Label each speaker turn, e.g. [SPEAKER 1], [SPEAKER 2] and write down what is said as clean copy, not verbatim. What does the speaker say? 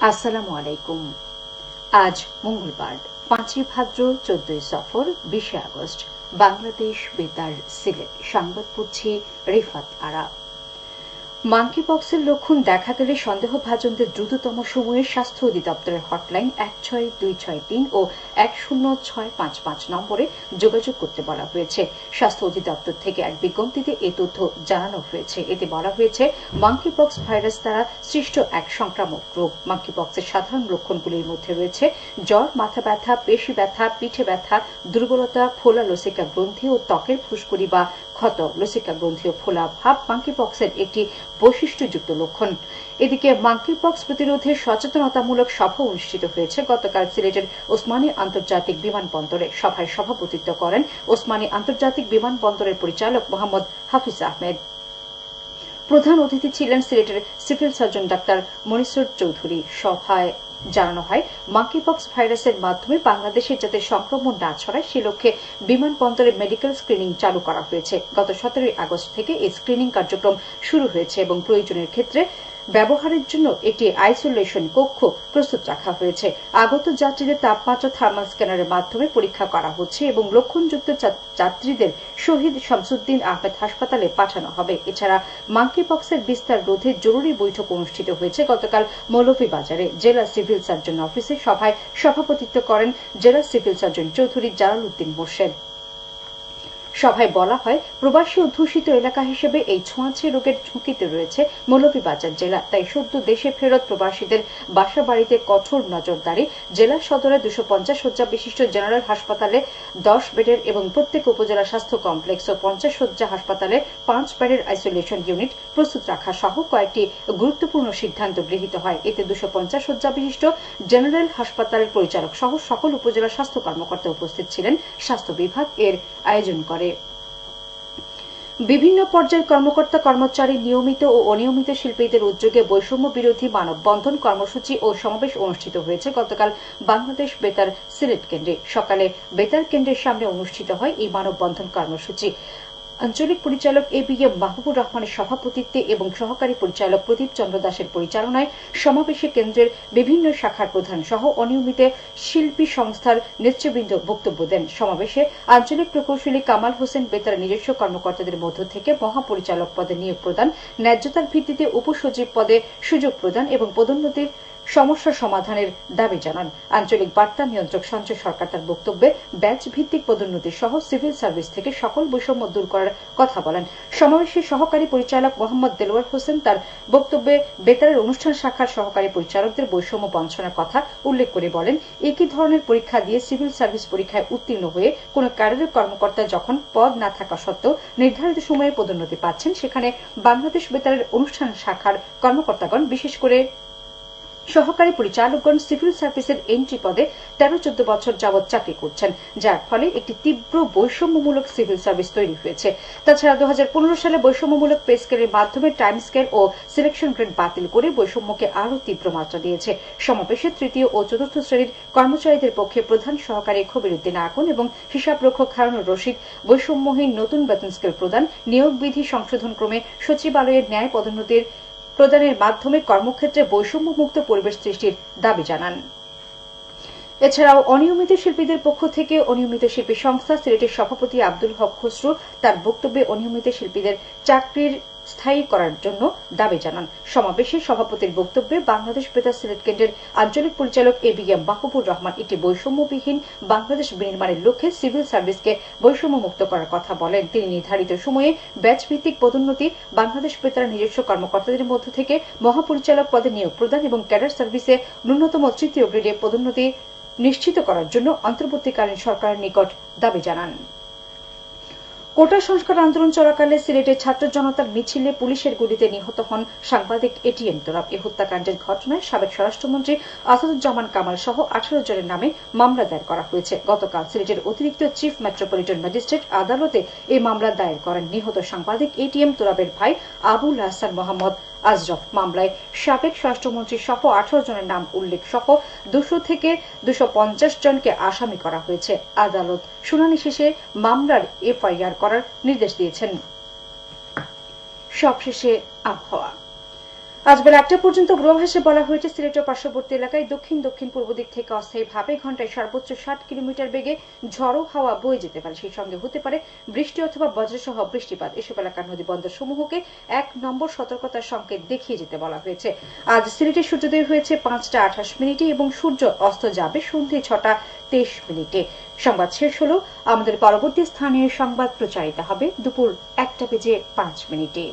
[SPEAKER 1] আসসালামু আলাইকুম। আজ মঙ্গলবার 5 ভাদ্র 14 সফর 20 আগস্ট। বাংলাদেশ বেতার সিলেট সংবাদ পড়ছি রিফাত আরা। মাঙ্কি পক্সের লক্ষণ দেখা গেলে সন্দেহভাজনদের দ্রুততম সময়ে স্বাস্থ্য অধিদপ্তরের হটলাইন 16263 ও 10655 নম্বরে যোগাযোগ করতে বলা হয়েছে। স্বাস্থ্য অধিদপ্তর থেকে এক বিজ্ঞপ্তিতে এ তথ্য জানানো হয়েছে। এতে বলা হয়েছে, মাঙ্কি পক্স ভাইরাস দ্বারা সৃষ্ট এক সংক্রামক রোগ। মাঙ্কি পক্সের সাধারণ লক্ষণগুলির মধ্যে রয়েছে জ্বর, মাথা ব্যথা, পেশি ব্যথা, পিঠে ব্যথা, দুর্বলতা, ফোলা লসিকা গ্রন্থি ও ত্বকের ফুসকুড়ি বা ক্ষত, লসিকা গ্রন্থি ও ফোলা ভাব মাঙ্কি পক্সের একটি বৈশিষ্ট্যযুক্ত লক্ষণ। এদিকে মাঙ্কি পক্স প্রতিরোধে সচেতনতামূলক সভা অনুষ্ঠিত হয়েছে গতকাল সিলেটের ওসমানী আন্তর্জাতিক বিমানবন্দরে। সভায় সভাপতিত্ব করেন ওসমানী আন্তর্জাতিক বিমানবন্দরের পরিচালক মোহাম্মদ হাফিজ আহমেদ। প্রধান অতিথি ছিলেন সিলেটের সিভিল সার্জন ডাক্তার মনিসুর চৌধুরী। সভায় জানানো হয়, মাঙ্কি পক্স ভাইরাসের মাধ্যমে বাংলাদেশে যাতে সংক্রমণ না ছড়ায় সে লক্ষ্যে বিমানবন্দরে মেডিকেল স্ক্রিনিং চালু করা হয়েছে। গত 17 আগস্ট থেকে এই স্ক্রিনিং কার্যক্রম শুরু হয়েছে এবং প্রয়োজনের ক্ষেত্রে ব্যবহারের জন্য একটি আইসোলেশন কক্ষ প্রস্তুত রাখা হয়েছে। আগত যাত্রীদের তাপমাত্রা থার্মাল স্ক্যানারের মাধ্যমে পরীক্ষা করা হচ্ছে এবং লক্ষণযুক্ত যাত্রীদের শহীদ শামসুদ্দিন আহমেদ হাসপাতালে পাঠানো হবে। এছাড়া মাঙ্কি পক্সের বিস্তার রোধে জরুরি বৈঠক অনুষ্ঠিত হয়েছে গতকাল মৌলভীবাজারে জেলা সিভিল সার্জন অফিসে। সভায় সভাপতিত্ব করেন জেলা সিভিল সার্জন চৌধুরী জালাল উদ্দিন মোর্শেদ। সভায় বলা হয়, প্রবাসী অধ্যুষিত এলাকা হিসেবে এই ছোঁয়াচে রোগের ঝুঁকিতে রয়েছে মৌলভীবাজার জেলা। তাই সদ্য দেশে ফেরত প্রবাসীদের বাসা বাড়িতে কঠোর নজরদারি। জেলা সদরে 250 শয্যা বিশিষ্ট জেনারেল হাসপাতালে 10 বেডের এবং প্রত্যেক উপজেলা স্বাস্থ্য কমপ্লেক্স ও 50 শয্যা হাসপাতালে 5 বেডের আইসোলেশন ইউনিট প্রস্তুত রাখা সহ কয়েকটি গুরুত্বপূর্ণ সিদ্ধান্ত গৃহীত হয়। এতে 250 শয্যা বিশিষ্ট জেনারেল হাসপাতালের পরিচালক সহ সকল উপজেলা স্বাস্থ্য কর্মকর্তা উপস্থিত ছিলেন। স্বাস্থ্য বিভাগ এর আয়োজন করে। বিভিন্ন পর্যায়ের কর্মকর্তা কর্মচারী, নিয়মিত ও অনিয়মিত শিল্পীদের উদ্যোগে বৈষম্য বিরোধী মানববন্ধন কর্মসূচি ও সমাবেশ অনুষ্ঠিত হয়েছে গতকাল বাংলাদেশ বেতার সিলেট কেন্দ্রে। সকালে বেতার কেন্দ্রের সামনে অনুষ্ঠিত হয় এই মানববন্ধন কর্মসূচি। আঞ্চলিক পরিচালক এবিএম মাহবুবুর রহমানের সভাপতিত্বে এবং সহকারী পরিচালক প্রদীপ চন্দ্র দাসের পরিচালনায় সমাবেশে কেন্দ্রের বিভিন্ন শাখার প্রধান সহ অনিয়মিত শিল্পী সংস্থার নেতৃবৃন্দ বক্তব্য দেন। সমাবেশে আঞ্চলিক প্রকৌশলী কামাল হোসেন বেতার নিজস্ব কর্মকর্তাদের মধ্য থেকে মহাপরিচালক পদে নিয়োগ প্রদান, ন্যায্যতার ভিত্তিতে উপসচিব পদে সুযোগ প্রদান এবং পদোন্নতির সমস্যা সমাধানের দাবি জানান। আঞ্চলিক বার্তা নিয়ন্ত্রক সঞ্জয় সরকার তার বক্তব্যে ব্যাচ ভিত্তিক পদোন্নতি সহ সিভিল সার্ভিস থেকে সকল বৈষম্য দূর করার কথা বলেন। সমাবেশে সহকারী পরিচালক মোহাম্মদ দেলোয়ার হোসেন তার বক্তব্যে বেতারের অনুষ্ঠান শাখার সহকারী পরিচালকদের বৈষম্য বঞ্চনার কথা উল্লেখ করে বলেন, একই ধরনের পরীক্ষা দিয়ে সিভিল সার্ভিস পরীক্ষায় উত্তীর্ণ হয়ে কোন ক্যাডারের কর্মকর্তা যখন পদ না থাকা সত্ত্বেও নির্ধারিত সময়ে পদোন্নতি পাচ্ছেন, সেখানে বাংলাদেশ বেতারের অনুষ্ঠান শাখার কর্মকর্তাগণ বিশেষ করে সহকারী পরিচালকগণ সিভিল সার্ভিসের এন্ট্রি পদে 13-14 বছর যাবৎ চাকরি করছেন, যার ফলে একটি তীব্র বৈষম্যমূলক সিভিল সার্ভিস তৈরি হয়েছে। তাছাড়া 2015 সালে বৈষম্যমূলক পে স্কেলের মাধ্যমে টাইম স্কেল ও সিলেকশন গ্রেড বাতিল করে বৈষম্যকে আরও তীব্র মাত্রা দিয়েছে। সমাবেশে তৃতীয় ও চতুর্থ শ্রেণীর কর্মচারীদের পক্ষে প্রধান সহকারী খবিরউদ্দিন আকন এবং হিসাবরক্ষক হারুনুর রশিদ বৈষম্যহীন নতুন বেতন স্কেল প্রদান, নিয়োগ বিধি সংশোধন ক্রমে সচিবালয়ের ন্যায় পদোন্নতির প্রদানের মাধ্যমে কর্মক্ষেত্রে বৈষম্যমুক্ত পরিবেশ সৃষ্টির দাবি জানান। এছাড়াও অনিয়মিত শিল্পীদের পক্ষ থেকে অনিয়মিত শিল্পী সংস্থা সিলেটের সভাপতি আব্দুল হক খসরু তার বক্তব্যে অনিয়মিত শিল্পীদের চাকরির স্থায়ী করার জন্য দাবি জানান। সমাবেশে সভাপতির বক্তব্যে বাংলাদেশ বেতার সিলেট কেন্দ্রের আঞ্চলিক পরিচালক এবিএম মাহবুবুর রহমান একটি বৈষম্যবিহীন বাংলাদেশ বিনির্মাণের লক্ষ্যে সিভিল সার্ভিসকে বৈষম্যমুক্ত করার কথা বলেন। তিনি নির্ধারিত সময়ে ব্যাচ ভিত্তিক পদোন্নতি, বাংলাদেশ বেতার নিজস্ব কর্মকর্তাদের মধ্য থেকে মহাপরিচালক পদে নিয়োগ প্রদান এবং ক্যাডার সার্ভিসে ন্যূনতম তৃতীয় গ্রেডে পদোন্নতি নিশ্চিত করার জন্য অন্তর্বর্তীকালীন সরকারের নিকট দাবি জানান। কোটা সংস্কার আন্দোলন চলাকালে সিলেটে ছাত্র জনতার মিছিলে পুলিশের গুলিতে নিহত হন সাংবাদিক এটিএম তোরাব। এই হত্যাকাণ্ডের ঘটনায় সাবেক স্বরাষ্ট্রমন্ত্রী আসাদুজ্জামান কামাল সহ 18 জনের নামে মামলা দায়ের করা হয়েছে। গতকাল সিলেটের অতিরিক্ত চিফ মেট্রোপলিটন ম্যাজিস্ট্রেট আদালতে এই মামলা দায়ের করেন। নিহত সাংবাদিক এটিএম তোরাবের ভাই আবুল হাসান মোহাম্মদ আজরফ। মামলায় সাবেক স্বরাষ্ট্রমন্ত্রী সহ 18 জনের নাম উল্লেখ সহ 200 থেকে 250 জনকে আসামি করা হয়েছে। আদালত শুনানি শেষে মামলার এফআইআর করার নির্দেশ দিয়েছেন। সবশেষে আবহাওয়া। আজ বেলা 1টা পর্যন্ত পূর্বাভাসে বলা হয়েছে সিলেটের পার্শ্ববর্তী এলাকায় দক্ষিণ দক্ষিণ পূর্ব দিক থেকে অস্থায়ীভাবে ঘন্টায় সর্বোচ্চ 60 কিলোমিটার বেগে ঝড়ো হাওয়া বয়ে যেতে পারে। সেই সঙ্গে হতে পারে বৃষ্টি অথবা বজ্রসহ বৃষ্টিপাত। এসব এলাকার নদী বন্দর সমূহকে 1 নম্বর সতর্কতার সংকেত দেখিয়ে যেতে বলা হয়েছে। আজ সিলেটে সূর্যোদয় হয়েছে 5টা 28 মিনিটে এবং সূর্য অস্ত যাবে সন্ধ্যে 6টা 23 মিনিটে। সংবাদ শেষ হলো। আমাদের পরবর্তী স্থানীয় সংবাদ প্রচারিত হবে দুপুর 1টা বেজে 5 মিনিটে।